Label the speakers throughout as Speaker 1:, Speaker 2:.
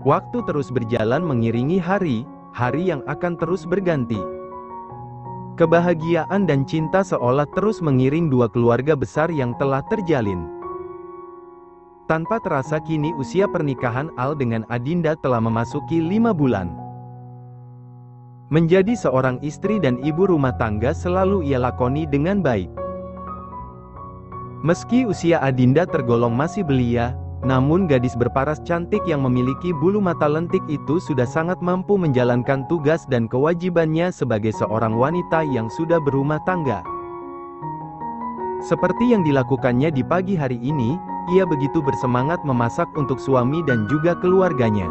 Speaker 1: Waktu terus berjalan mengiringi hari yang akan terus berganti. Kebahagiaan dan cinta seolah terus mengiring dua keluarga besar yang telah terjalin. Tanpa terasa kini usia pernikahan Al dengan Adinda telah memasuki 5 bulan. Menjadi seorang istri dan ibu rumah tangga selalu ia lakoni dengan baik. Meski usia Adinda tergolong masih belia, namun gadis berparas cantik yang memiliki bulu mata lentik itu sudah sangat mampu menjalankan tugas dan kewajibannya sebagai seorang wanita yang sudah berumah tangga. Seperti yang dilakukannya di pagi hari ini, ia begitu bersemangat memasak untuk suami dan juga keluarganya.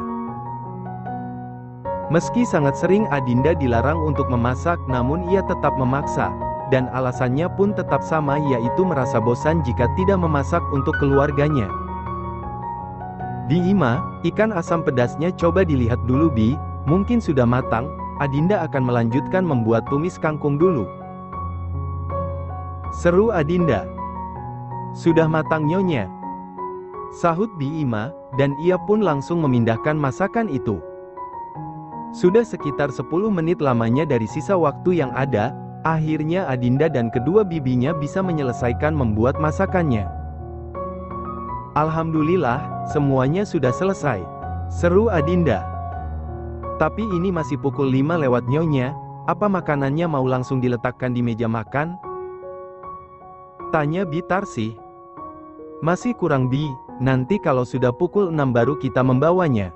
Speaker 1: Meski sangat sering Adinda dilarang untuk memasak, namun ia tetap memaksa, dan alasannya pun tetap sama, yaitu merasa bosan jika tidak memasak untuk keluarganya. Bi Ima, ikan asam pedasnya coba dilihat dulu Bi, mungkin sudah matang. Adinda akan melanjutkan membuat tumis kangkung dulu. Seru Adinda. Sudah matang Nyonya, sahut Bi Ima, dan ia pun langsung memindahkan masakan itu. Sudah sekitar 10 menit lamanya dari sisa waktu yang ada, akhirnya Adinda dan kedua bibinya bisa menyelesaikan membuat masakannya. Alhamdulillah, semuanya sudah selesai, seru Adinda. Tapi ini masih pukul 5 lewat Nyonya, apa makanannya mau langsung diletakkan di meja makan? Tanya Bi Tarsih. Masih kurang Bi, nanti kalau sudah pukul 6 baru kita membawanya,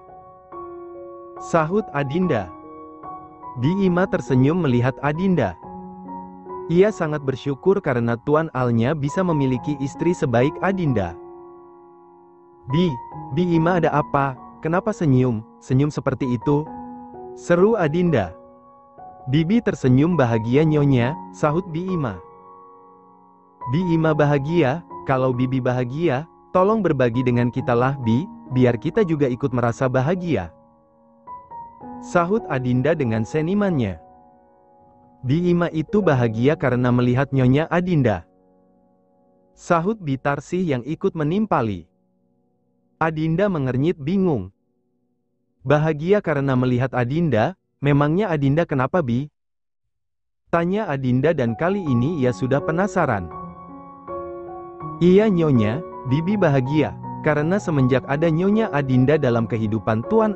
Speaker 1: sahut Adinda. Bi Ima tersenyum melihat Adinda. Ia sangat bersyukur karena Tuan Alnya bisa memiliki istri sebaik Adinda. Bi Ima ada apa? Kenapa senyum seperti itu? Seru Adinda. Bibi tersenyum bahagia Nyonya, sahut Bi Ima. Bi Ima bahagia, kalau Bibi bahagia, tolong berbagi dengan kita lah Bi, biar kita juga ikut merasa bahagia, sahut Adinda dengan senimannya. Bi Ima itu bahagia karena melihat Nyonya Adinda, sahut Bi Tarsih yang ikut menimpali. Adinda mengernyit bingung. Bahagia karena melihat Adinda, memangnya Adinda kenapa Bi? Tanya Adinda dan kali ini ia sudah penasaran. Iya Nyonya, Bibi bahagia, karena semenjak ada Nyonya Adinda dalam kehidupan Tuan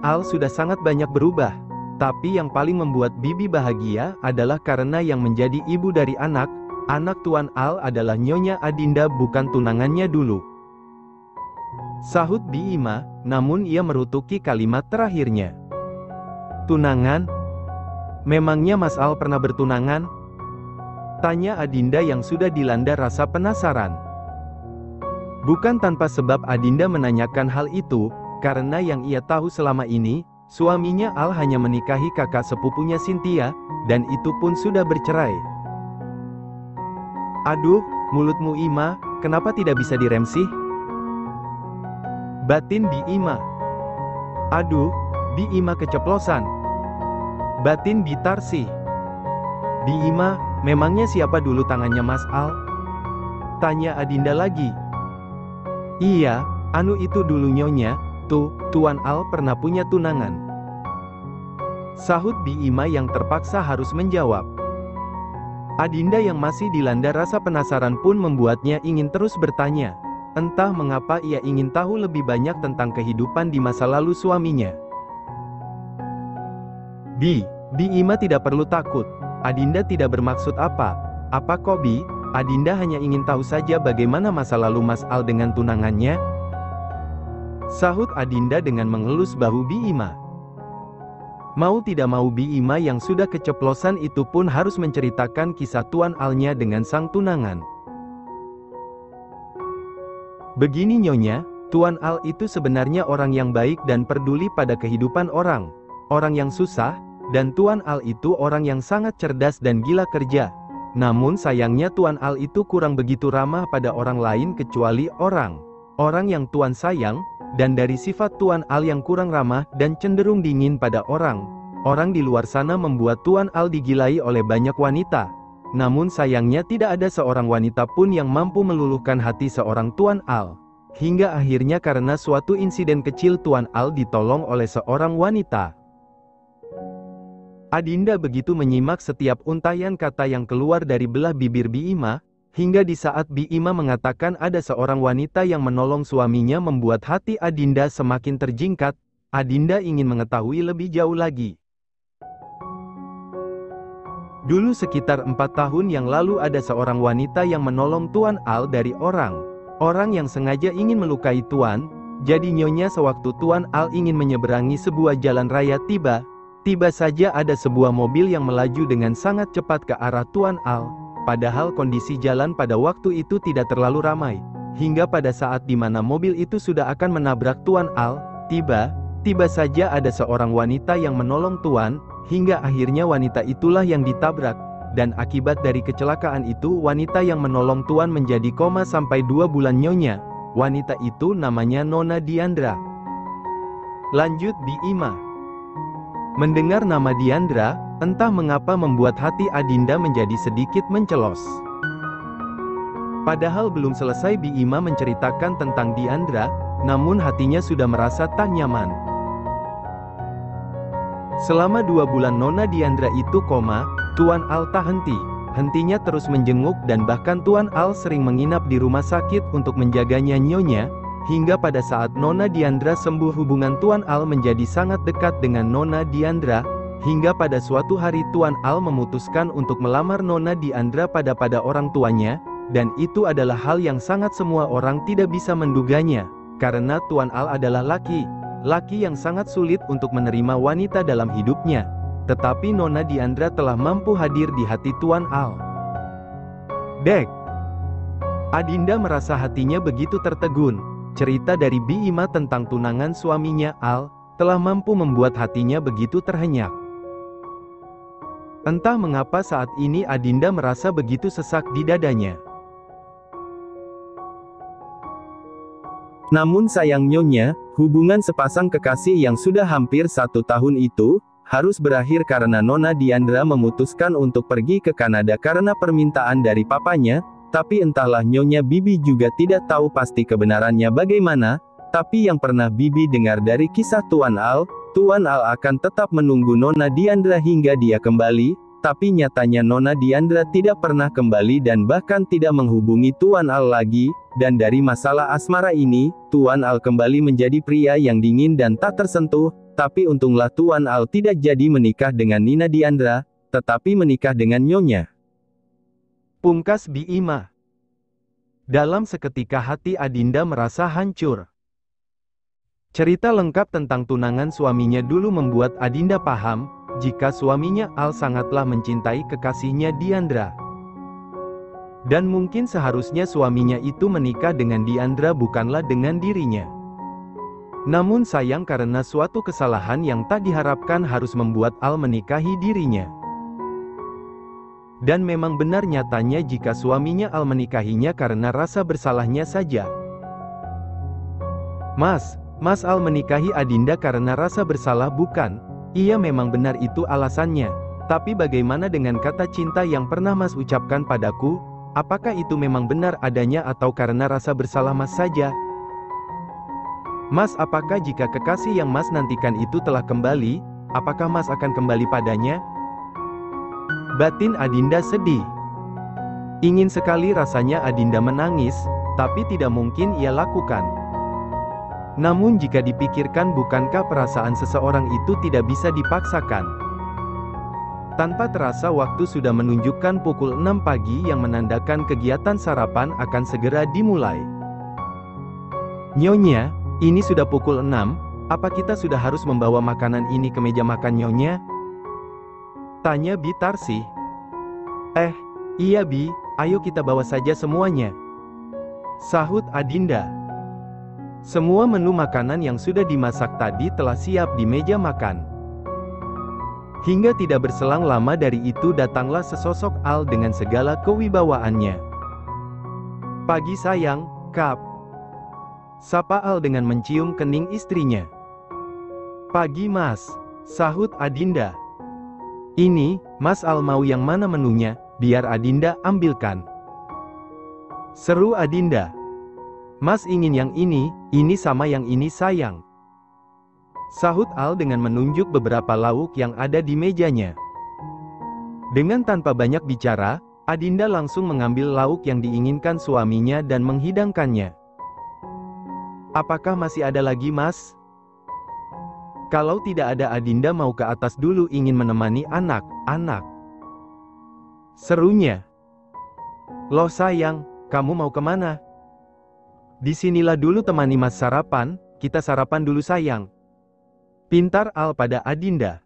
Speaker 1: Al sudah sangat banyak berubah. Tapi yang paling membuat Bibi bahagia adalah karena yang menjadi ibu dari anak Tuan Al adalah Nyonya Adinda bukan tunangannya dulu, sahut Bi Ima, namun ia merutuki kalimat terakhirnya. Tunangan? Memangnya Mas Al pernah bertunangan? Tanya Adinda yang sudah dilanda rasa penasaran. Bukan tanpa sebab Adinda menanyakan hal itu, karena yang ia tahu selama ini, suaminya Al hanya menikahi kakak sepupunya Cynthia, dan itu pun sudah bercerai. Aduh, mulutmu Ima, kenapa tidak bisa direm sih? Batin Bi Ima. Aduh, Bi Ima keceplosan. Batin Bi Tarsih. Bi Ima, memangnya siapa dulu tangannya Mas Al? Tanya Adinda lagi. Iya, anu itu dulu Nyonya, tuh, Tuan Al pernah punya tunangan, sahut Bi Ima yang terpaksa harus menjawab. Adinda yang masih dilanda rasa penasaran pun membuatnya ingin terus bertanya. Entah mengapa ia ingin tahu lebih banyak tentang kehidupan di masa lalu suaminya. Bi Ima tidak perlu takut. Adinda tidak bermaksud apa kok Bi, Adinda hanya ingin tahu saja bagaimana masa lalu Mas Al dengan tunangannya, sahut Adinda dengan mengelus bahu Bi Ima. Mau tidak mau Bi Ima yang sudah keceplosan itu pun harus menceritakan kisah Tuan Alnya dengan sang tunangan. Begini Nyonya, Tuan Al itu sebenarnya orang yang baik dan peduli pada kehidupan orang yang susah, dan Tuan Al itu orang yang sangat cerdas dan gila kerja. Namun sayangnya Tuan Al itu kurang begitu ramah pada orang lain kecuali orang yang Tuan sayang, dan dari sifat Tuan Al yang kurang ramah dan cenderung dingin pada orang di luar sana membuat Tuan Al digilai oleh banyak wanita. Namun sayangnya tidak ada seorang wanita pun yang mampu meluluhkan hati seorang Tuan Al. hingga akhirnya karena suatu insiden kecil Tuan Al ditolong oleh seorang wanita. Adinda begitu menyimak setiap untayan kata yang keluar dari belah bibir Bi Ima, hingga di saat Bi Ima mengatakan ada seorang wanita yang menolong suaminya membuat hati Adinda semakin terjingkat. Adinda ingin mengetahui lebih jauh lagi. Dulu sekitar 4 tahun yang lalu ada seorang wanita yang menolong Tuan Al dari orang yang sengaja ingin melukai Tuan. Jadi nyonya sewaktu Tuan Al ingin menyeberangi sebuah jalan raya tiba saja ada sebuah mobil yang melaju dengan sangat cepat ke arah Tuan Al. Padahal kondisi jalan pada waktu itu tidak terlalu ramai. Hingga pada saat di mana mobil itu sudah akan menabrak Tuan Al, tiba saja ada seorang wanita yang menolong Tuan. Hingga akhirnya wanita itulah yang ditabrak, dan akibat dari kecelakaan itu wanita yang menolong Tuan menjadi koma sampai 2 bulan nyonya. Wanita itu namanya Nona Diandra. Lanjut Bi Ima. Mendengar nama Diandra, entah mengapa membuat hati Adinda menjadi sedikit mencelos. Padahal belum selesai Bi Ima menceritakan tentang Diandra, namun hatinya sudah merasa tak nyaman. Selama 2 bulan Nona Diandra itu koma, Tuan Al tak hentinya terus menjenguk dan bahkan Tuan Al sering menginap di rumah sakit untuk menjaganya nyonya, hingga pada saat Nona Diandra sembuh hubungan Tuan Al menjadi sangat dekat dengan Nona Diandra, hingga pada suatu hari Tuan Al memutuskan untuk melamar Nona Diandra pada orang tuanya, dan itu adalah hal yang sangat semua orang tidak bisa menduganya, karena Tuan Al adalah laki yang sangat sulit untuk menerima wanita dalam hidupnya. Tetapi Nona Diandra telah mampu hadir di hati Tuan Al. Dek. Adinda merasa hatinya begitu tertegun. Cerita dari Bi Ima tentang tunangan suaminya Al, telah mampu membuat hatinya begitu terhenyak. Entah mengapa saat ini Adinda merasa begitu sesak di dadanya. Namun sayang nyonya, hubungan sepasang kekasih yang sudah hampir 1 tahun itu, harus berakhir karena Nona Diandra memutuskan untuk pergi ke Kanada karena permintaan dari papanya, tapi entahlah nyonya Bibi juga tidak tahu pasti kebenarannya bagaimana, tapi yang pernah Bibi dengar dari kisah Tuan Al akan tetap menunggu Nona Diandra hingga dia kembali, tapi nyatanya Nona Diandra tidak pernah kembali dan bahkan tidak menghubungi Tuan Al lagi. Dan dari masalah asmara ini, Tuan Al kembali menjadi pria yang dingin dan tak tersentuh, tapi untunglah Tuan Al tidak jadi menikah dengan Nina Diandra, tetapi menikah dengan nyonya. Pungkas Bi Ima. Dalam seketika hati Adinda merasa hancur. Cerita lengkap tentang tunangan suaminya dulu membuat Adinda paham, jika suaminya Al sangatlah mencintai kekasihnya Diandra. Dan mungkin seharusnya suaminya itu menikah dengan Diandra bukanlah dengan dirinya. Namun sayang karena suatu kesalahan yang tak diharapkan harus membuat Al menikahi dirinya. Dan memang benar nyatanya jika suaminya Al menikahinya karena rasa bersalahnya saja. Mas Al menikahi Adinda karena rasa bersalah bukan? Iya memang benar itu alasannya. Tapi bagaimana dengan kata cinta yang pernah Mas ucapkan padaku? Apakah itu memang benar adanya atau karena rasa bersalah Mas saja? Mas, apakah jika kekasih yang Mas nantikan itu telah kembali, apakah Mas akan kembali padanya? Batin Adinda sedih. Ingin sekali rasanya Adinda menangis, tapi tidak mungkin ia lakukan. Namun jika dipikirkan bukankah perasaan seseorang itu tidak bisa dipaksakan? Tanpa terasa waktu sudah menunjukkan pukul 6 pagi yang menandakan kegiatan sarapan akan segera dimulai. Nyonya, ini sudah pukul 6, apa kita sudah harus membawa makanan ini ke meja makan Nyonya? Tanya Bi Tarsih. Iya Bi, ayo kita bawa saja semuanya. Sahut Adinda. Semua menu makanan yang sudah dimasak tadi telah siap di meja makan. Hingga tidak berselang lama dari itu datanglah sesosok Al dengan segala kewibawaannya. Pagi sayang, Kap. Sapa Al dengan mencium kening istrinya. Pagi Mas, sahut Adinda. Ini, Mas Al mau yang mana menunya, biar Adinda ambilkan. Seru Adinda. Mas ingin yang ini sama yang ini sayang. Sahut Al dengan menunjuk beberapa lauk yang ada di mejanya. Dengan tanpa banyak bicara, Adinda langsung mengambil lauk yang diinginkan suaminya dan menghidangkannya. Apakah masih ada lagi, Mas? Kalau tidak ada, Adinda mau ke atas dulu ingin menemani anak-anak. Serunya. Loh sayang, kamu mau kemana? Disinilah dulu temani Mas sarapan, kita sarapan dulu sayang. Pintar Al pada Adinda.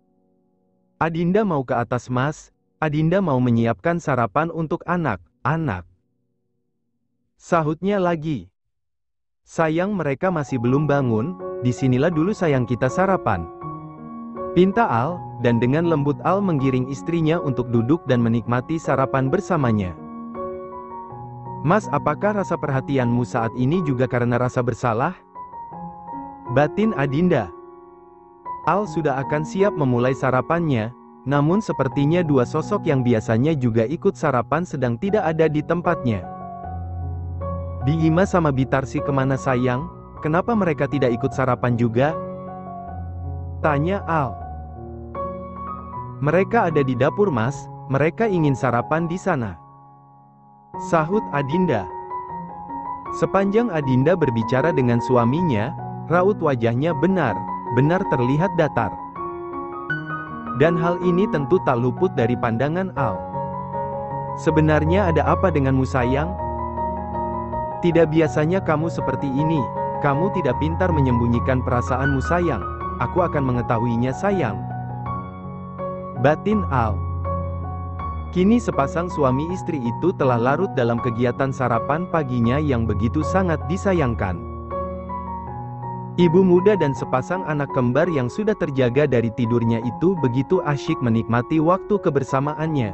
Speaker 1: Adinda mau ke atas Mas, Adinda mau menyiapkan sarapan untuk anak-anak. Sahutnya lagi. Sayang mereka masih belum bangun, disinilah dulu sayang kita sarapan. Pinta Al, dan dengan lembut Al menggiring istrinya untuk duduk dan menikmati sarapan bersamanya. Mas, apakah rasa perhatianmu saat ini juga karena rasa bersalah? Batin Adinda. Al sudah akan siap memulai sarapannya, namun sepertinya dua sosok yang biasanya juga ikut sarapan sedang tidak ada di tempatnya. Diima sama Bitarsi kemana sayang? Kenapa mereka tidak ikut sarapan juga? Tanya Al. Mereka ada di dapur Mas, mereka ingin sarapan di sana. Sahut Adinda. Sepanjang Adinda berbicara dengan suaminya, raut wajahnya benar-benar terlihat datar. Dan hal ini tentu tak luput dari pandangan Al. Sebenarnya ada apa denganmu sayang? Tidak biasanya kamu seperti ini, kamu tidak pintar menyembunyikan perasaanmu sayang, aku akan mengetahuinya sayang. Batin Al. Kini sepasang suami istri itu telah larut dalam kegiatan sarapan paginya yang begitu sangat disayangkan. Ibu muda dan sepasang anak kembar yang sudah terjaga dari tidurnya itu begitu asyik menikmati waktu kebersamaannya.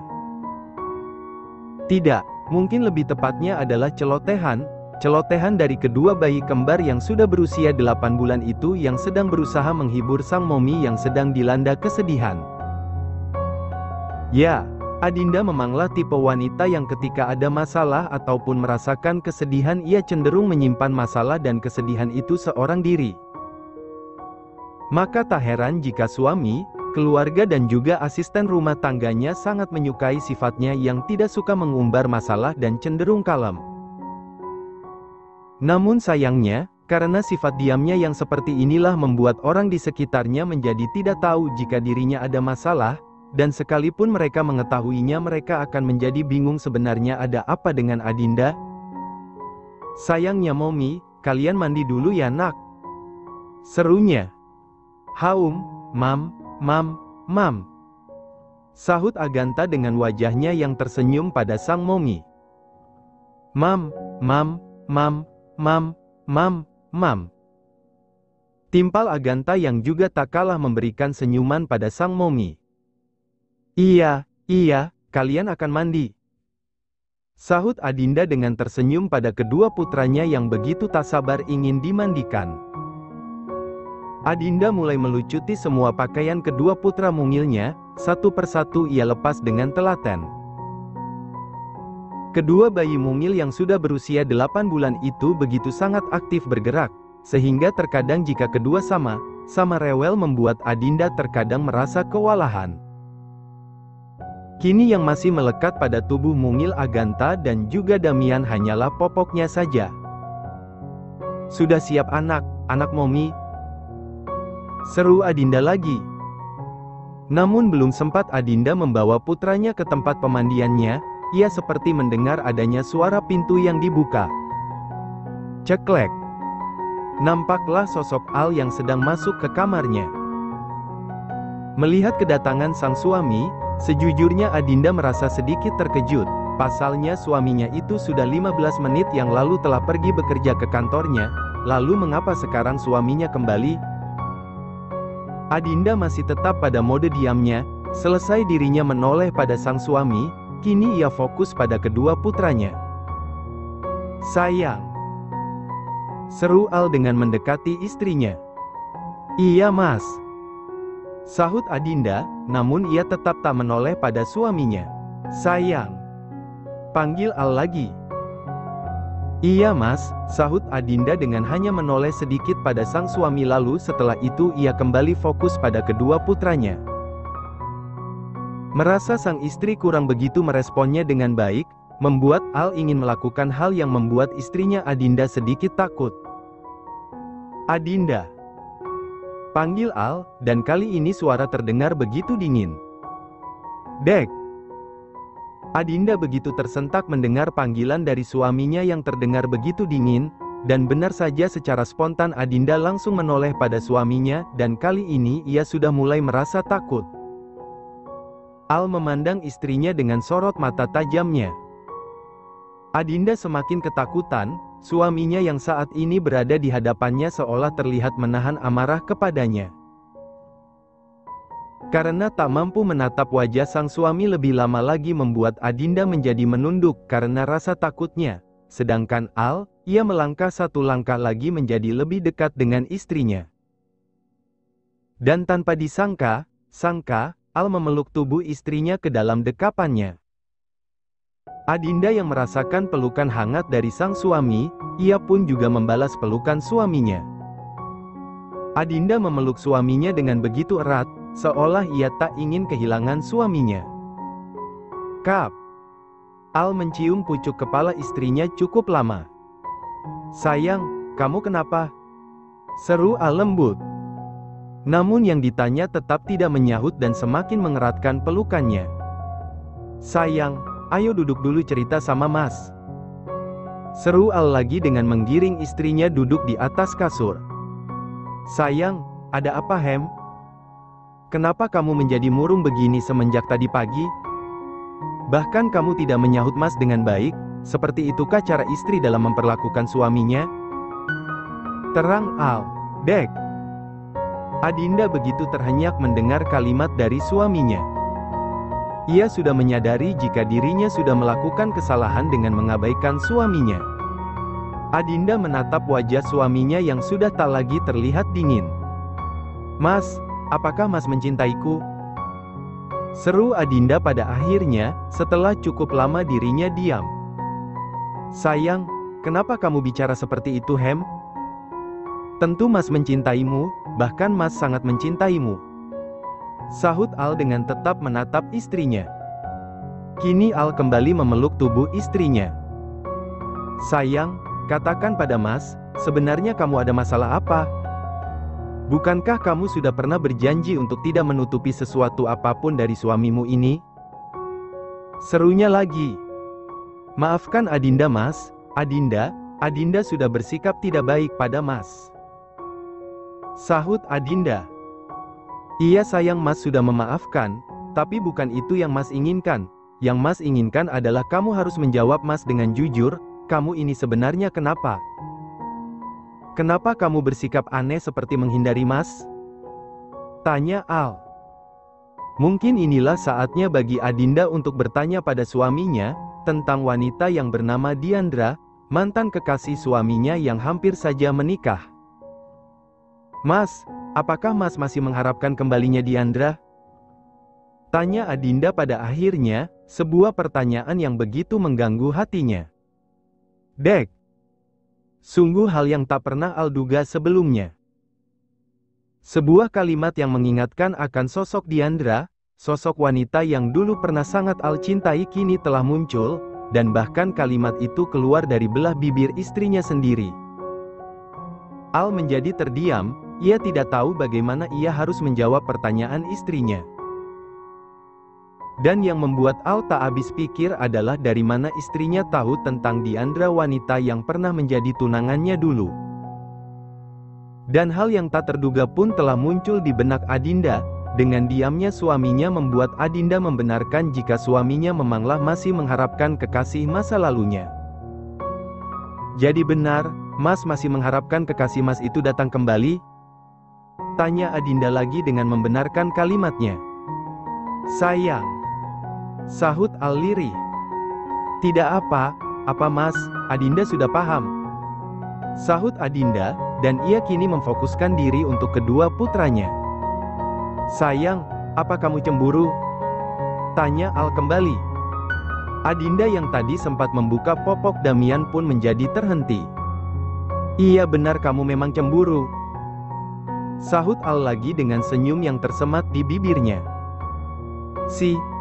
Speaker 1: Tidak, mungkin lebih tepatnya adalah celotehan dari kedua bayi kembar yang sudah berusia 8 bulan itu yang sedang berusaha menghibur sang momi yang sedang dilanda kesedihan. Ya, Adinda memanglah tipe wanita yang ketika ada masalah ataupun merasakan kesedihan ia cenderung menyimpan masalah dan kesedihan itu seorang diri. Maka tak heran jika suami, keluarga dan juga asisten rumah tangganya sangat menyukai sifatnya yang tidak suka mengumbar masalah dan cenderung kalem. Namun sayangnya, karena sifat diamnya yang seperti inilah membuat orang di sekitarnya menjadi tidak tahu jika dirinya ada masalah, dan sekalipun mereka mengetahuinya mereka akan menjadi bingung sebenarnya ada apa dengan Adinda. Sayangnya Momi, kalian mandi dulu ya nak. Serunya. Haum, mam. Sahut Aganta dengan wajahnya yang tersenyum pada sang Momi. Mam. Timpal Aganta yang juga tak kalah memberikan senyuman pada sang Momi. Iya, kalian akan mandi. Sahut Adinda dengan tersenyum pada kedua putranya yang begitu tak sabar ingin dimandikan. Adinda mulai melucuti semua pakaian kedua putra mungilnya, satu persatu ia lepas dengan telaten. Kedua bayi mungil yang sudah berusia 8 bulan itu begitu sangat aktif bergerak, sehingga terkadang jika kedua sama rewel membuat Adinda terkadang merasa kewalahan. Kini yang masih melekat pada tubuh mungil Aganta dan juga Damian hanyalah popoknya saja. Sudah siap anak Momi? Seru Adinda lagi. Namun belum sempat Adinda membawa putranya ke tempat pemandiannya, ia seperti mendengar adanya suara pintu yang dibuka. Ceklek. Nampaklah sosok Al yang sedang masuk ke kamarnya. Melihat kedatangan sang suami, sejujurnya Adinda merasa sedikit terkejut, pasalnya suaminya itu sudah 15 menit yang lalu telah pergi bekerja ke kantornya, lalu mengapa sekarang suaminya kembali? Adinda masih tetap pada mode diamnya, selesai dirinya menoleh pada sang suami, kini ia fokus pada kedua putranya. Sayang. Seru Al dengan mendekati istrinya. Iya mas. Sahut Adinda, namun ia tetap tak menoleh pada suaminya. Sayang. Panggil Al lagi. Iya mas, sahut Adinda dengan hanya menoleh sedikit pada sang suami lalu setelah itu ia kembali fokus pada kedua putranya. Merasa sang istri kurang begitu meresponnya dengan baik, membuat Al ingin melakukan hal yang membuat istrinya Adinda sedikit takut. Adinda, panggil Al, dan kali ini suara terdengar begitu dingin. Dek. Adinda begitu tersentak mendengar panggilan dari suaminya yang terdengar begitu dingin, dan benar saja secara spontan Adinda langsung menoleh pada suaminya, dan kali ini ia sudah mulai merasa takut. Al memandang istrinya dengan sorot mata tajamnya. Adinda semakin ketakutan, suaminya yang saat ini berada di hadapannya seolah terlihat menahan amarah kepadanya. Karena tak mampu menatap wajah sang suami lebih lama lagi membuat Adinda menjadi menunduk karena rasa takutnya. Sedangkan Al, ia melangkah satu langkah lagi menjadi lebih dekat dengan istrinya. Dan tanpa disangka, Al memeluk tubuh istrinya ke dalam dekapannya. Adinda yang merasakan pelukan hangat dari sang suami, ia pun juga membalas pelukan suaminya. Adinda memeluk suaminya dengan begitu erat, seolah ia tak ingin kehilangan suaminya. Kap. Al mencium pucuk kepala istrinya cukup lama. Sayang, kamu kenapa? Seru Al lembut. Namun yang ditanya tetap tidak menyahut dan semakin mengeratkan pelukannya. Sayang, ayo duduk dulu cerita sama mas. Seru Al lagi dengan menggiring istrinya duduk di atas kasur. Sayang, ada apa Hem? Kenapa kamu menjadi murung begini semenjak tadi pagi? Bahkan kamu tidak menyahut mas dengan baik, seperti itukah cara istri dalam memperlakukan suaminya? Terang Al. Dek. Adinda begitu terhenyak mendengar kalimat dari suaminya. Ia sudah menyadari jika dirinya sudah melakukan kesalahan dengan mengabaikan suaminya. Adinda menatap wajah suaminya yang sudah tak lagi terlihat dingin. Mas, apakah mas mencintaiku? Seru Adinda pada akhirnya, setelah cukup lama dirinya diam. Sayang, kenapa kamu bicara seperti itu Hem? Tentu mas mencintaimu, bahkan mas sangat mencintaimu. Sahut Al dengan tetap menatap istrinya. Kini Al kembali memeluk tubuh istrinya. Sayang, katakan pada mas, sebenarnya kamu ada masalah apa? Bukankah kamu sudah pernah berjanji untuk tidak menutupi sesuatu apapun dari suamimu ini? Serunya lagi. Maafkan Adinda mas, Adinda sudah bersikap tidak baik pada mas. Sahut Adinda. Iya sayang mas sudah memaafkan, tapi bukan itu yang mas inginkan. Yang mas inginkan adalah kamu harus menjawab mas dengan jujur, kamu ini sebenarnya kenapa? Kenapa kamu bersikap aneh seperti menghindari mas? Tanya Al. Mungkin inilah saatnya bagi Adinda untuk bertanya pada suaminya, tentang wanita yang bernama Diandra, mantan kekasih suaminya yang hampir saja menikah. Mas, apakah mas masih mengharapkan kembalinya Diandra? Tanya Adinda pada akhirnya, sebuah pertanyaan yang begitu mengganggu hatinya. Dek. Sungguh hal yang tak pernah Al duga sebelumnya. Sebuah kalimat yang mengingatkan akan sosok Diandra, sosok wanita yang dulu pernah sangat Al cintai kini telah muncul, dan bahkan kalimat itu keluar dari belah bibir istrinya sendiri. Al menjadi terdiam, ia tidak tahu bagaimana ia harus menjawab pertanyaan istrinya. Dan yang membuat Al tak habis pikir adalah dari mana istrinya tahu tentang Diandra wanita yang pernah menjadi tunangannya dulu. Dan hal yang tak terduga pun telah muncul di benak Adinda, dengan diamnya suaminya membuat Adinda membenarkan jika suaminya memanglah masih mengharapkan kekasih masa lalunya. Jadi benar, mas masih mengharapkan kekasih mas itu datang kembali? Tanya Adinda lagi dengan membenarkan kalimatnya. Sayang. Sahut Al lirih. Tidak apa mas, Adinda sudah paham. Sahut Adinda, dan ia kini memfokuskan diri untuk kedua putranya. Sayang, apa kamu cemburu? Tanya Al kembali. Adinda yang tadi sempat membuka popok Damian pun menjadi terhenti. Iya benar, kamu memang cemburu, sahut Al lagi dengan senyum yang tersemat di bibirnya.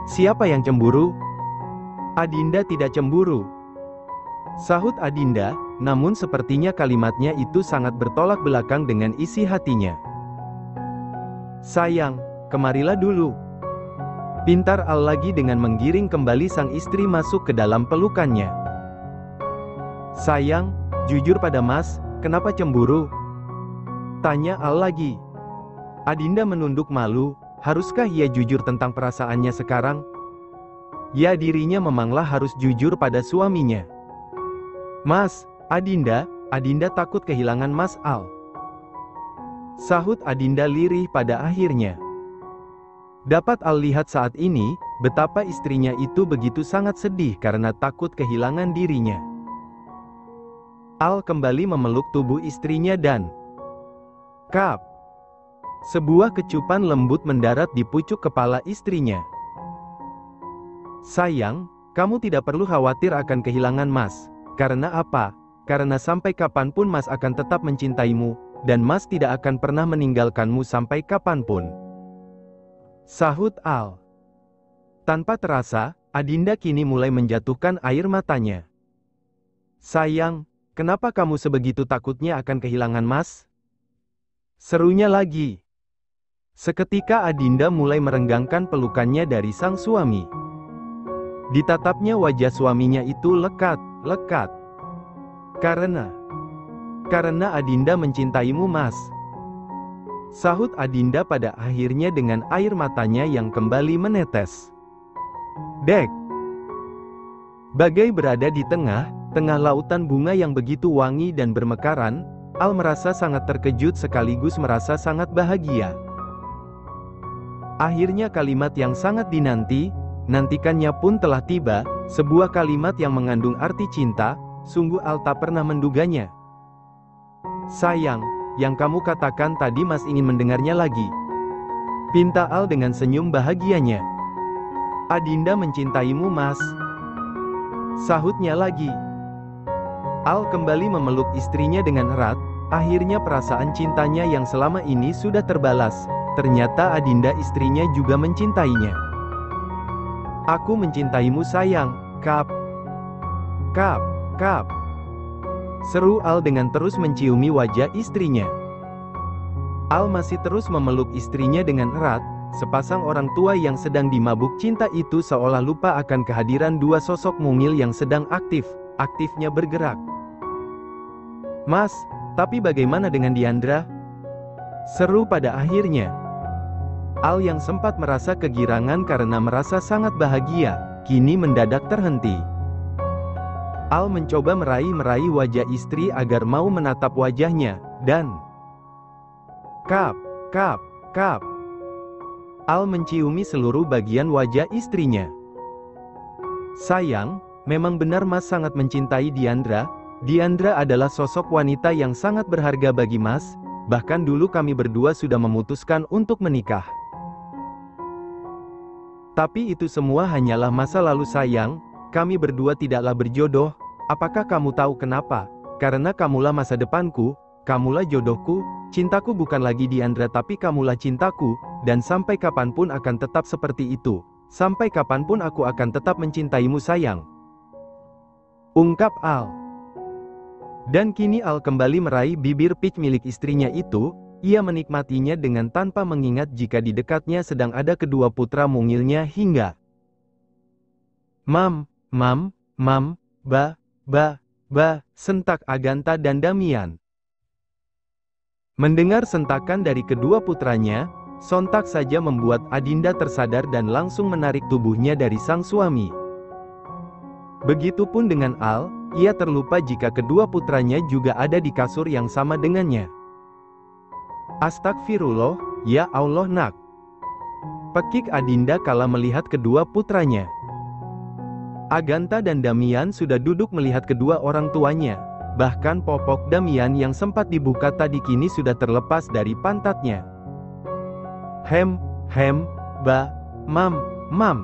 Speaker 1: Siapa yang cemburu? Adinda tidak cemburu, sahut Adinda, namun sepertinya kalimatnya itu sangat bertolak belakang dengan isi hatinya. Sayang, kemarilah dulu. Pintar Al lagi dengan menggiring kembali sang istri masuk ke dalam pelukannya. Sayang, jujur pada Mas, kenapa cemburu? Tanya Al lagi. Adinda menunduk malu, haruskah ia jujur tentang perasaannya sekarang? Ya, dirinya memanglah harus jujur pada suaminya. Mas, Adinda takut kehilangan Mas Al, sahut Adinda lirih pada akhirnya. Dapat Al lihat saat ini, betapa istrinya itu begitu sangat sedih karena takut kehilangan dirinya. Al kembali memeluk tubuh istrinya dan kap. Sebuah kecupan lembut mendarat di pucuk kepala istrinya. Sayang, kamu tidak perlu khawatir akan kehilangan Mas. Karena apa? Karena sampai kapanpun Mas akan tetap mencintaimu, dan Mas tidak akan pernah meninggalkanmu sampai kapanpun, sahut Al. Tanpa terasa, Adinda kini mulai menjatuhkan air matanya. Sayang, kenapa kamu sebegitu takutnya akan kehilangan Mas? Serunya lagi. Seketika Adinda mulai merenggangkan pelukannya dari sang suami. Ditatapnya wajah suaminya itu lekat. Karena Adinda mencintaimu Mas, sahut Adinda pada akhirnya dengan air matanya yang kembali menetes. Dek. Bagai berada di tengah lautan bunga yang begitu wangi dan bermekaran, Al merasa sangat terkejut sekaligus merasa sangat bahagia. Akhirnya kalimat yang sangat dinantikannya pun telah tiba, sebuah kalimat yang mengandung arti cinta, sungguh Al tak pernah menduganya. Sayang, yang kamu katakan tadi Mas ingin mendengarnya lagi, pinta Al dengan senyum bahagianya. Adinda mencintaimu Mas, sahutnya lagi. Al kembali memeluk istrinya dengan erat, akhirnya perasaan cintanya yang selama ini sudah terbalas, ternyata Adinda istrinya juga mencintainya. Aku mencintaimu sayang, kap. Seru Al dengan terus menciumi wajah istrinya. Al masih terus memeluk istrinya dengan erat, sepasang orang tua yang sedang dimabuk cinta itu seolah lupa akan kehadiran dua sosok mungil yang sedang aktifnya bergerak. Mas, tapi bagaimana dengan Diandra? Seru pada akhirnya. Al yang sempat merasa kegirangan karena merasa sangat bahagia, kini mendadak terhenti. Al mencoba meraih wajah istri agar mau menatap wajahnya, dan kap. Al menciumi seluruh bagian wajah istrinya. Sayang, memang benar Mas sangat mencintai Diandra. Diandra adalah sosok wanita yang sangat berharga bagi Mas, bahkan dulu kami berdua sudah memutuskan untuk menikah. Tapi itu semua hanyalah masa lalu sayang, kami berdua tidaklah berjodoh. Apakah kamu tahu kenapa? Karena kamulah masa depanku, kamulah jodohku, cintaku bukan lagi Diandra tapi kamulah cintaku, dan sampai kapanpun akan tetap seperti itu. Sampai kapanpun aku akan tetap mencintaimu sayang, ungkap Al. Dan kini Al kembali meraih bibir peach milik istrinya itu. Ia menikmatinya dengan tanpa mengingat jika di dekatnya sedang ada kedua putra mungilnya hingga Mam, sentak Agatha dan Damian. Mendengar sentakan dari kedua putranya, sontak saja membuat Adinda tersadar dan langsung menarik tubuhnya dari sang suami. Begitupun dengan Al, ia terlupa jika kedua putranya juga ada di kasur yang sama dengannya. Astagfirullah, ya Allah nak, pekik Adinda kala melihat kedua putranya. Agatha dan Damian sudah duduk melihat kedua orang tuanya, bahkan popok Damian yang sempat dibuka tadi kini sudah terlepas dari pantatnya. Mam.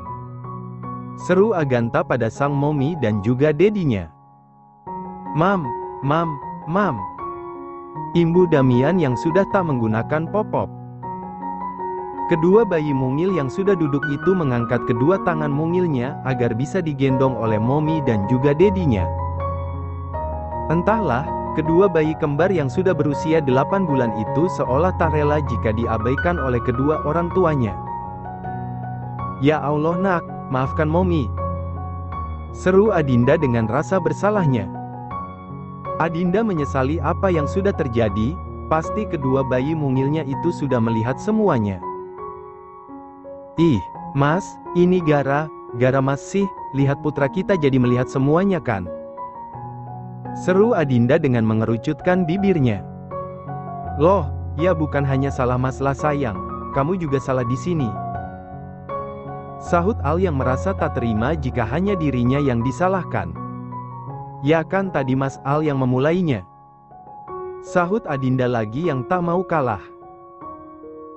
Speaker 1: Seru Agatha pada sang mommy dan juga dedinya. Mam, mam, mam. Imbu Damian yang sudah tak menggunakan popok. Kedua bayi mungil yang sudah duduk itu mengangkat kedua tangan mungilnya agar bisa digendong oleh mommy dan juga dedinya. Entahlah, kedua bayi kembar yang sudah berusia 8 bulan itu seolah tak rela jika diabaikan oleh kedua orang tuanya. Ya Allah nak, maafkan mommy. Seru Adinda dengan rasa bersalahnya. Adinda menyesali apa yang sudah terjadi, pasti kedua bayi mungilnya itu sudah melihat semuanya. Ih, mas, ini gara mas sih, lihat putra kita jadi melihat semuanya kan? Seru Adinda dengan mengerucutkan bibirnya. Loh, ya bukan hanya salah mas lah sayang, kamu juga salah di sini. Sahut Al yang merasa tak terima jika hanya dirinya yang disalahkan. Ya kan tadi mas Al yang memulainya. Sahut Adinda lagi yang tak mau kalah.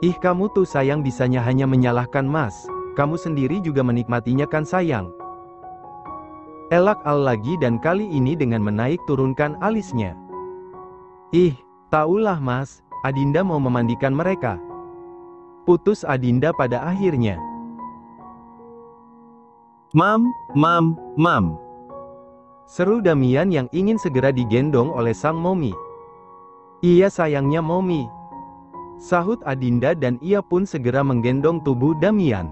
Speaker 1: Ih kamu tuh sayang bisanya hanya menyalahkan mas, kamu sendiri juga menikmatinya kan sayang. Elak Al lagi dan kali ini dengan menaik turunkan alisnya. Ih, taulah mas, Adinda mau memandikan mereka. Putus Adinda pada akhirnya. Mam, mam, mam. Seru Damian yang ingin segera digendong oleh sang mommy. Iya sayangnya mommy. Sahut Adinda dan ia pun segera menggendong tubuh Damian.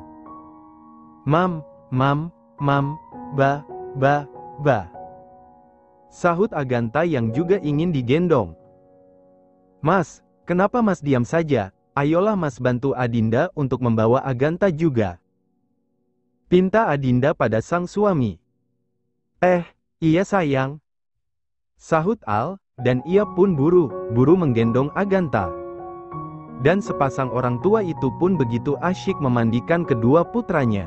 Speaker 1: Mam, mam, mam, ba. Sahut Agatha yang juga ingin digendong. Mas, kenapa mas diam saja? Ayolah mas bantu Adinda untuk membawa Agatha juga. Pinta Adinda pada sang suami. Iya sayang. Sahut Al, dan ia pun buru-buru menggendong Agatha. Dan sepasang orang tua itu pun begitu asyik memandikan kedua putranya.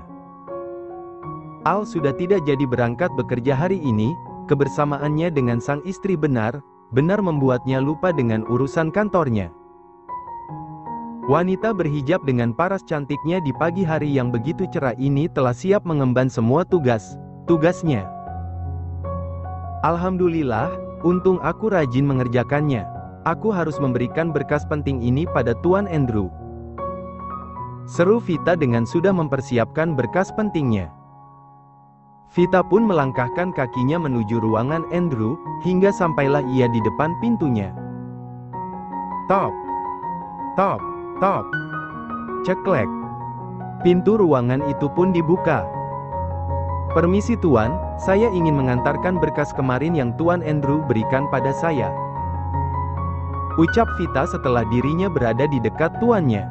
Speaker 1: Al sudah tidak jadi berangkat bekerja hari ini, kebersamaannya dengan sang istri benar-benar membuatnya lupa dengan urusan kantornya. Wanita berhijab dengan paras cantiknya di pagi hari yang begitu cerah ini telah siap mengemban semua tugasnya. Alhamdulillah, untung aku rajin mengerjakannya. Aku harus memberikan berkas penting ini pada Tuan Andrew. Seru Vita dengan sudah mempersiapkan berkas pentingnya. Vita pun melangkahkan kakinya menuju ruangan Andrew, hingga sampailah ia di depan pintunya. Tok, tok, tok. Ceklek. Pintu ruangan itu pun dibuka. Permisi Tuan, saya ingin mengantarkan berkas kemarin yang Tuan Andrew berikan pada saya. Ucap Vita setelah dirinya berada di dekat tuannya.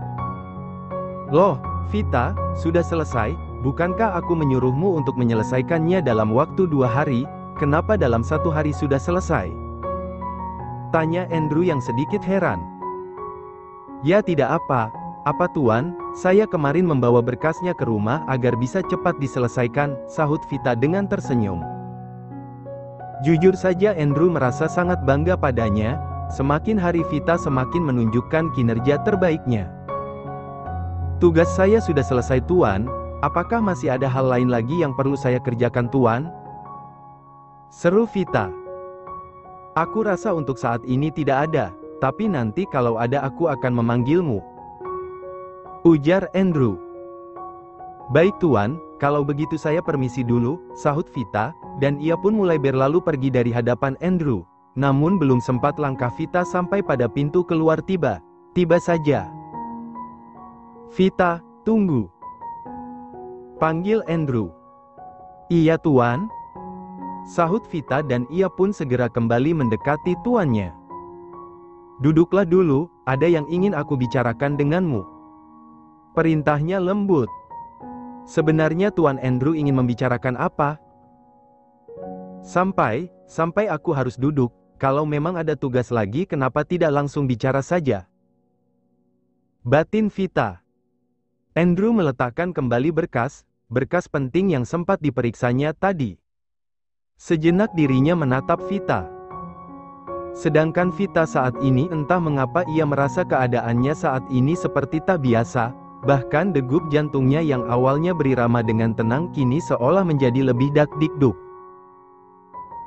Speaker 1: Loh, Vita, sudah selesai? Bukankah aku menyuruhmu untuk menyelesaikannya dalam waktu 2 hari, kenapa dalam 1 hari sudah selesai? Tanya Andrew yang sedikit heran. Ya tidak apa Tuan, saya kemarin membawa berkasnya ke rumah agar bisa cepat diselesaikan, sahut Vita dengan tersenyum. Jujur saja Andrew merasa sangat bangga padanya, semakin hari Vita semakin menunjukkan kinerja terbaiknya. Tugas saya sudah selesai Tuan. Apakah masih ada hal lain lagi yang perlu saya kerjakan Tuan? Seru Vita. Aku rasa untuk saat ini tidak ada, tapi nanti kalau ada aku akan memanggilmu. Ujar Andrew. Baik Tuan, kalau begitu saya permisi dulu, sahut Vita, dan ia pun mulai berlalu pergi dari hadapan Andrew. Namun belum sempat langkah Vita sampai pada pintu keluar tiba saja. Vita, tunggu. Panggil Andrew. Iya Tuan. Sahut Vita dan ia pun segera kembali mendekati tuannya. Duduklah dulu, ada yang ingin aku bicarakan denganmu. Perintahnya lembut. Sebenarnya Tuan Andrew ingin membicarakan apa? Sampai aku harus duduk, kalau memang ada tugas lagi kenapa tidak langsung bicara saja? Batin Vita. Andrew meletakkan kembali berkas penting yang sempat diperiksanya tadi. Sejenak dirinya menatap Vita. Sedangkan Vita saat ini entah mengapa ia merasa keadaannya saat ini seperti tak biasa, Bahkan degup jantungnya yang awalnya berirama dengan tenang kini seolah menjadi lebih dak-dikduk.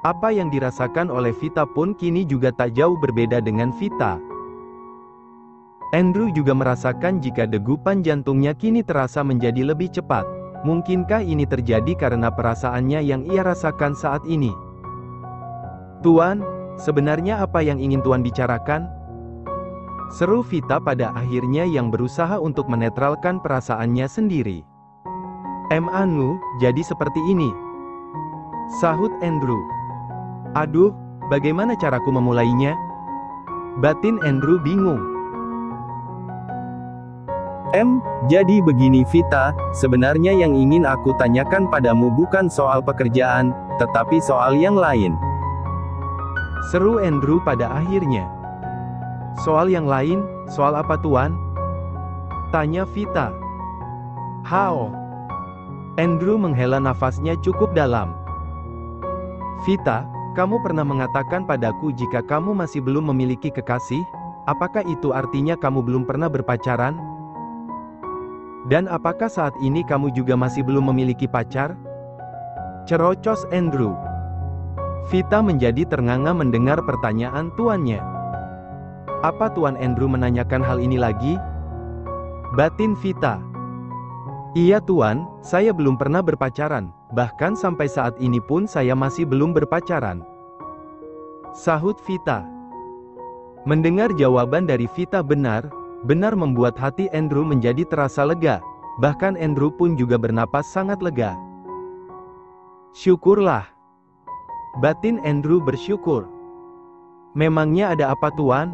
Speaker 1: Apa yang dirasakan oleh Vita pun kini juga tak jauh berbeda dengan Vita. Andrew juga merasakan jika degupan jantungnya kini terasa menjadi lebih cepat. Mungkinkah ini terjadi karena perasaannya yang ia rasakan saat ini? Tuan, sebenarnya apa yang ingin Tuan bicarakan? Seru Vita pada akhirnya yang berusaha untuk menetralkan perasaannya sendiri. Anu, jadi seperti ini. Sahut Andrew. Aduh, bagaimana caraku memulainya? Batin Andrew bingung.
Speaker 2: Jadi begini Vita, sebenarnya yang ingin aku tanyakan padamu bukan soal pekerjaan, tetapi soal yang lain.
Speaker 1: Seru Andrew pada akhirnya. Soal yang lain, soal apa Tuan? Tanya Vita. Hao. Andrew menghela nafasnya cukup dalam. Vita, kamu pernah mengatakan padaku jika kamu masih belum memiliki kekasih? Apakah itu artinya kamu belum pernah berpacaran? Dan apakah saat ini kamu juga masih belum memiliki pacar? Cerocos Andrew. Vita menjadi ternganga mendengar pertanyaan tuannya. Apa Tuan Andrew menanyakan hal ini lagi? Batin Vita. Iya Tuan, saya belum pernah berpacaran, bahkan sampai saat ini pun saya masih belum berpacaran. Sahut Vita. Mendengar jawaban dari Vita benar membuat hati Andrew menjadi terasa lega, bahkan Andrew pun juga bernapas sangat lega. Syukurlah. Batin Andrew bersyukur. Memangnya ada apa Tuan?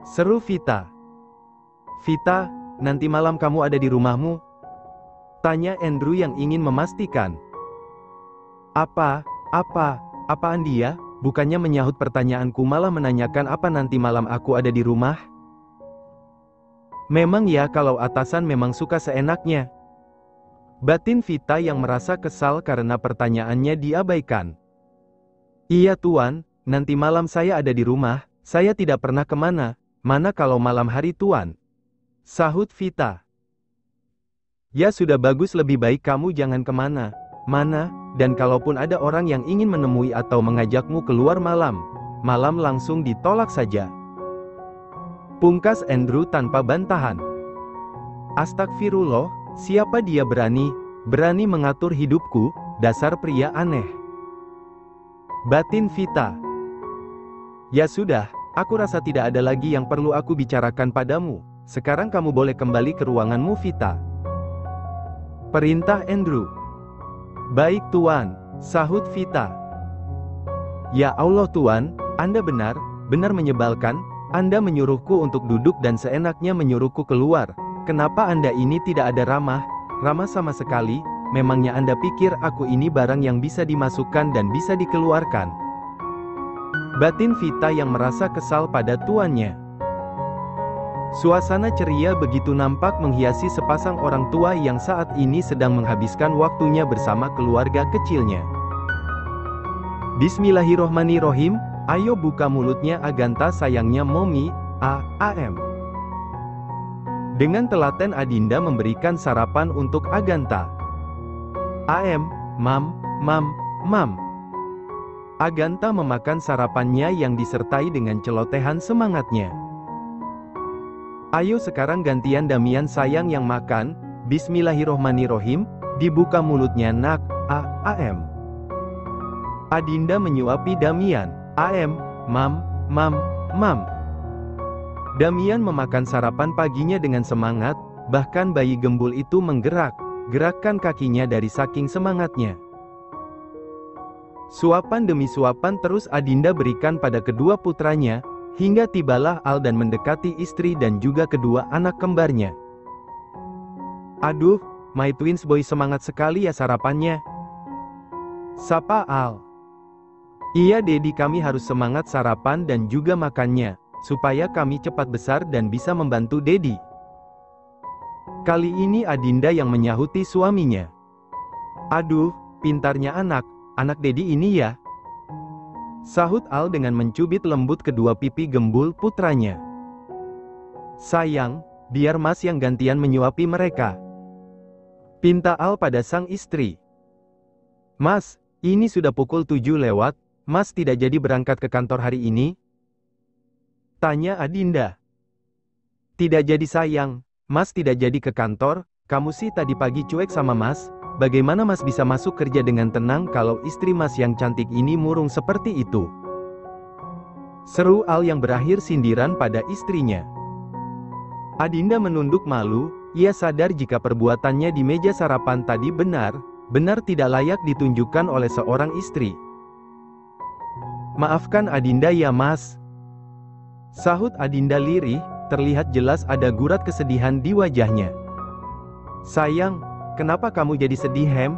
Speaker 1: Seru Vita. Vita, nanti malam kamu ada di rumahmu? Tanya Andrew yang ingin memastikan. Apaan dia? Bukannya menyahut pertanyaanku malah menanyakan apa nanti malam aku ada di rumah? Memang ya kalau atasan memang suka seenaknya. Batin Vita yang merasa kesal karena pertanyaannya diabaikan. Iya Tuan, nanti malam saya ada di rumah, saya tidak pernah kemana. Mana kalau malam hari Tuan? Sahut Vita. Ya sudah bagus lebih baik kamu jangan kemana-mana, dan kalaupun ada orang yang ingin menemui atau mengajakmu keluar malam langsung ditolak saja. Pungkas Andrew tanpa bantahan. Astagfirullah, siapa dia berani mengatur hidupku, dasar pria aneh. Batin Vita. Ya sudah. Aku rasa tidak ada lagi yang perlu aku bicarakan padamu. Sekarang kamu boleh kembali ke ruanganmu Vita. Perintah Andrew. Baik Tuan, sahut Vita. Ya Allah Tuan, Anda benar menyebalkan. Anda menyuruhku untuk duduk dan seenaknya menyuruhku keluar. Kenapa Anda ini tidak ada ramah sama sekali? Memangnya Anda pikir aku ini barang yang bisa dimasukkan dan bisa dikeluarkan? Batin Vita yang merasa kesal pada tuannya. Suasana ceria begitu nampak menghiasi sepasang orang tua yang saat ini sedang menghabiskan waktunya bersama keluarga kecilnya. Bismillahirrohmanirrohim, ayo buka mulutnya Agatha sayangnya Mommy, AM. Dengan telaten Adinda memberikan sarapan untuk Agatha. AM, Mam. Agatha memakan sarapannya yang disertai dengan celotehan semangatnya. Ayo sekarang gantian Damian sayang yang makan. Bismillahirrohmanirrohim, dibuka mulutnya nak, AM. Adinda menyuapi Damian. AM, Mam. Damian memakan sarapan paginya dengan semangat, bahkan bayi gembul itu menggerakkan kakinya dari saking semangatnya. Suapan demi suapan terus Adinda berikan pada kedua putranya, hingga tibalah Al dan mendekati istri dan juga kedua anak kembarnya. Aduh, my twins boy semangat sekali ya sarapannya. Sapa Al. Iya Dedi, kami harus semangat sarapan dan juga makannya, supaya kami cepat besar dan bisa membantu Dedi. Kali ini Adinda yang menyahuti suaminya. Aduh, pintarnya anak Dedi ini ya. Sahut Al dengan mencubit lembut kedua pipi gembul putranya. Sayang, biar Mas yang gantian menyuapi mereka. Pinta Al pada sang istri. Mas, ini sudah pukul 7 lewat, Mas tidak jadi berangkat ke kantor hari ini? Tanya Adinda. Tidak jadi sayang, Mas tidak jadi ke kantor, kamu sih tadi pagi cuek sama Mas, bagaimana Mas bisa masuk kerja dengan tenang kalau istri Mas yang cantik ini murung seperti itu? Seru Al yang berakhir sindiran pada istrinya. Adinda menunduk malu, ia sadar jika perbuatannya di meja sarapan tadi benar tidak layak ditunjukkan oleh seorang istri. Maafkan Adinda ya Mas. Sahut Adinda lirih, terlihat jelas ada gurat kesedihan di wajahnya. Sayang, kenapa kamu jadi sedih Hem?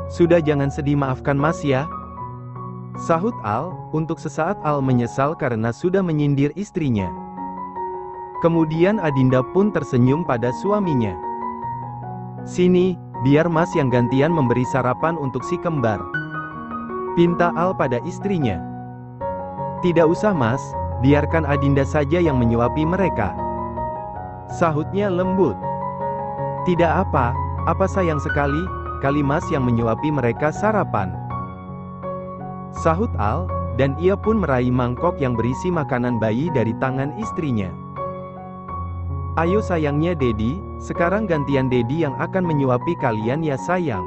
Speaker 1: Sudah jangan sedih maafkan Mas ya. Sahut Al, untuk sesaat Al menyesal karena sudah menyindir istrinya. Kemudian Adinda pun tersenyum pada suaminya. Sini, biar Mas yang gantian memberi sarapan untuk si kembar. Pinta Al pada istrinya. Tidak usah Mas, biarkan Adinda saja yang menyuapi mereka. Sahutnya lembut. Tidak apa sayang sekali, kali Mas yang menyuapi mereka sarapan. Sahut Al, dan ia pun meraih mangkok yang berisi makanan bayi dari tangan istrinya. Ayo sayangnya Dedi, sekarang gantian Dedi yang akan menyuapi kalian ya sayang.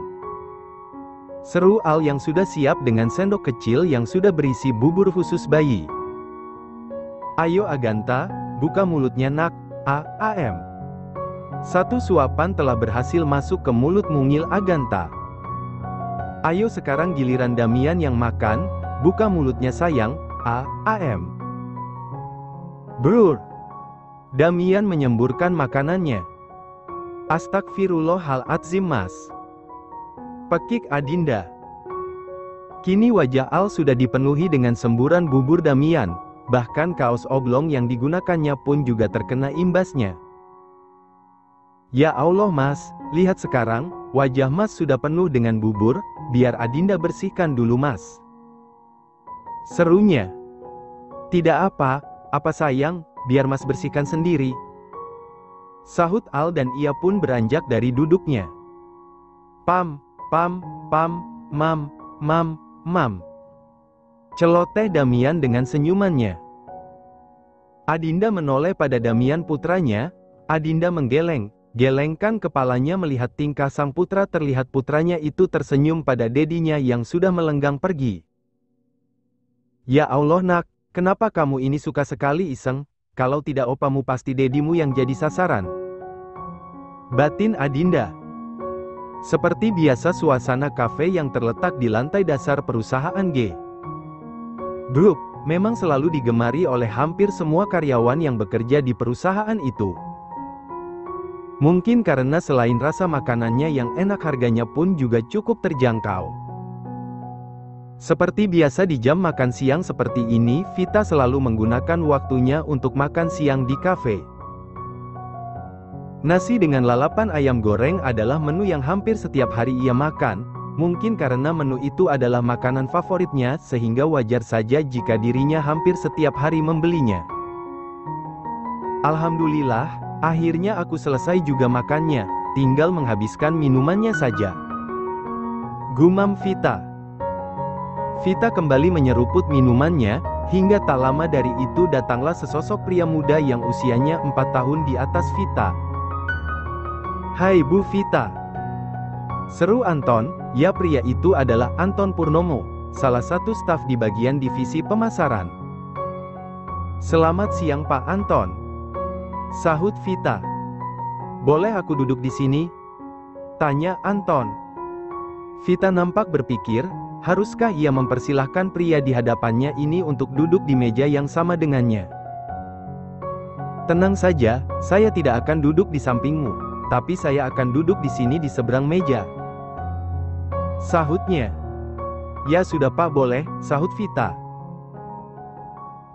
Speaker 1: Seru Al yang sudah siap dengan sendok kecil yang sudah berisi bubur khusus bayi. Ayo Aganta, buka mulutnya nak, am. Satu suapan telah berhasil masuk ke mulut mungil Aganta. Ayo sekarang giliran Damian yang makan, buka mulutnya sayang, am. Brr. Damian menyemburkan makanannya. Astagfirullahaladzim Mas. Pekik Adinda. Kini wajah Al sudah dipenuhi dengan semburan bubur Damian, bahkan kaos oblong yang digunakannya pun juga terkena imbasnya. Ya Allah Mas, lihat sekarang, wajah Mas sudah penuh dengan bubur, biar Adinda bersihkan dulu Mas. Serunya. Tidak apa sayang, biar Mas bersihkan sendiri. Sahut Al dan ia pun beranjak dari duduknya. Mam. Celoteh Damian dengan senyumannya. Adinda menoleh pada Damian putranya, Adinda gelengkan kepalanya melihat tingkah sang putra. Terlihat putranya itu tersenyum pada dedinya yang sudah melenggang pergi. Ya Allah nak, kenapa kamu ini suka sekali iseng? Kalau tidak opamu pasti dedimu yang jadi sasaran. Batin Adinda. Seperti biasa suasana kafe yang terletak di lantai dasar perusahaan G Group, memang selalu digemari oleh hampir semua karyawan yang bekerja di perusahaan itu. Mungkin karena selain rasa makanannya yang enak harganya pun juga cukup terjangkau. Seperti biasa di jam makan siang seperti ini, Vita selalu menggunakan waktunya untuk makan siang di kafe. Nasi dengan lalapan ayam goreng adalah menu yang hampir setiap hari ia makan, mungkin karena menu itu adalah makanan favoritnya sehingga wajar saja jika dirinya hampir setiap hari membelinya. Alhamdulillah, akhirnya aku selesai juga makannya, tinggal menghabiskan minumannya saja. Gumam Vita. Vita kembali menyeruput minumannya, hingga tak lama dari itu datanglah sesosok pria muda yang usianya 4 tahun di atas Vita. Hai Bu Vita. Seru Anton, ya pria itu adalah Anton Purnomo, salah satu staf di bagian divisi pemasaran. Selamat siang Pak Anton. Sahut Vita. Boleh aku duduk di sini? Tanya Anton. Vita nampak berpikir, haruskah ia mempersilahkan pria di hadapannya ini untuk duduk di meja yang sama dengannya? Tenang saja, saya tidak akan duduk di sampingmu, tapi saya akan duduk di sini di seberang meja. Sahutnya. Ya sudah Pak boleh, sahut Vita.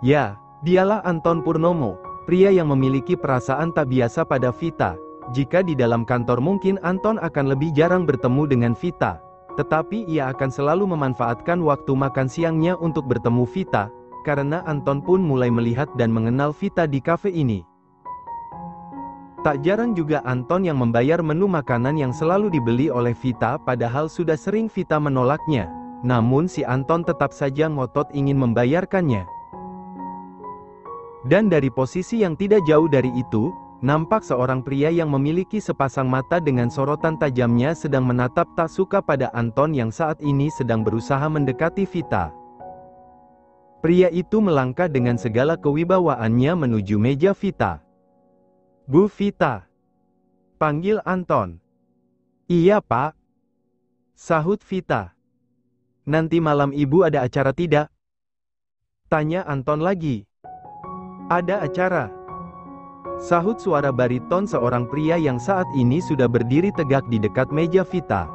Speaker 1: Ya, dialah Anton Purnomo, pria yang memiliki perasaan tak biasa pada Vita. Jika di dalam kantor mungkin Anton akan lebih jarang bertemu dengan Vita. Tetapi ia akan selalu memanfaatkan waktu makan siangnya untuk bertemu Vita, karena Anton pun mulai melihat dan mengenal Vita di kafe ini. Tak jarang juga Anton yang membayar menu makanan yang selalu dibeli oleh Vita padahal sudah sering Vita menolaknya. Namun si Anton tetap saja ngotot ingin membayarkannya. Dan dari posisi yang tidak jauh dari itu, nampak seorang pria yang memiliki sepasang mata dengan sorotan tajamnya sedang menatap tak suka pada Anton yang saat ini sedang berusaha mendekati Vita. Pria itu melangkah dengan segala kewibawaannya menuju meja Vita. "Bu Vita," panggil Anton. "Iya Pak," sahut Vita. "Nanti malam Ibu ada acara tidak?" tanya Anton lagi. "Ada acara," sahut suara bariton seorang pria yang saat ini sudah berdiri tegak di dekat meja Vita.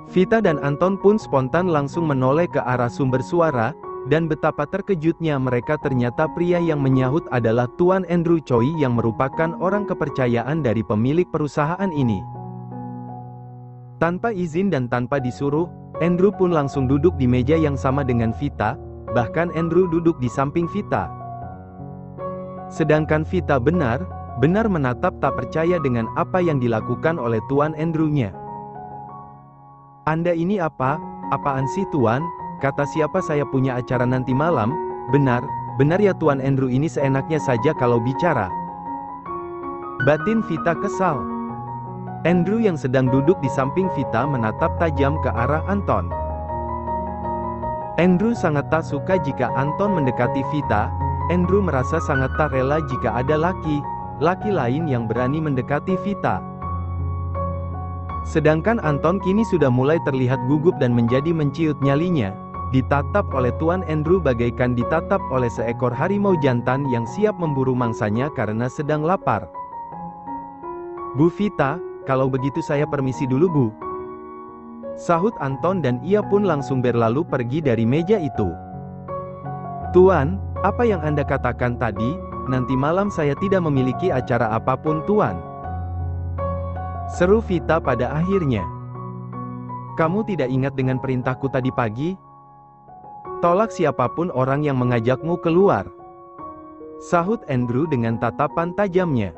Speaker 1: Vita dan Anton pun spontan langsung menoleh ke arah sumber suara, dan betapa terkejutnya mereka ternyata pria yang menyahut adalah Tuan Andrew Choi yang merupakan orang kepercayaan dari pemilik perusahaan ini. Tanpa izin dan tanpa disuruh, Andrew pun langsung duduk di meja yang sama dengan Vita, bahkan Andrew duduk di samping Vita. Sedangkan Vita benar-benar menatap tak percaya dengan apa yang dilakukan oleh Tuan Andrew-nya. "Anda ini apa? Apaan sih Tuan? Kata siapa saya punya acara nanti malam? Benar ya Tuan Andrew ini seenaknya saja kalau bicara," batin Vita kesal. Andrew yang sedang duduk di samping Vita menatap tajam ke arah Anton. Andrew sangat tak suka jika Anton mendekati Vita. Andrew merasa sangat tak rela jika ada laki-laki lain yang berani mendekati Vita. Sedangkan Anton kini sudah mulai terlihat gugup dan menjadi menciut nyalinya. Ditatap oleh Tuan Andrew bagaikan ditatap oleh seekor harimau jantan yang siap memburu mangsanya karena sedang lapar. "Bu Vita, kalau begitu saya permisi dulu Bu," sahut Anton dan ia pun langsung berlalu pergi dari meja itu. "Tuan, apa yang Anda katakan tadi? Nanti malam saya tidak memiliki acara apapun Tuan," seru Vita pada akhirnya. "Kamu tidak ingat dengan perintahku tadi pagi? Tolak siapapun orang yang mengajakmu keluar," sahut Andrew dengan tatapan tajamnya.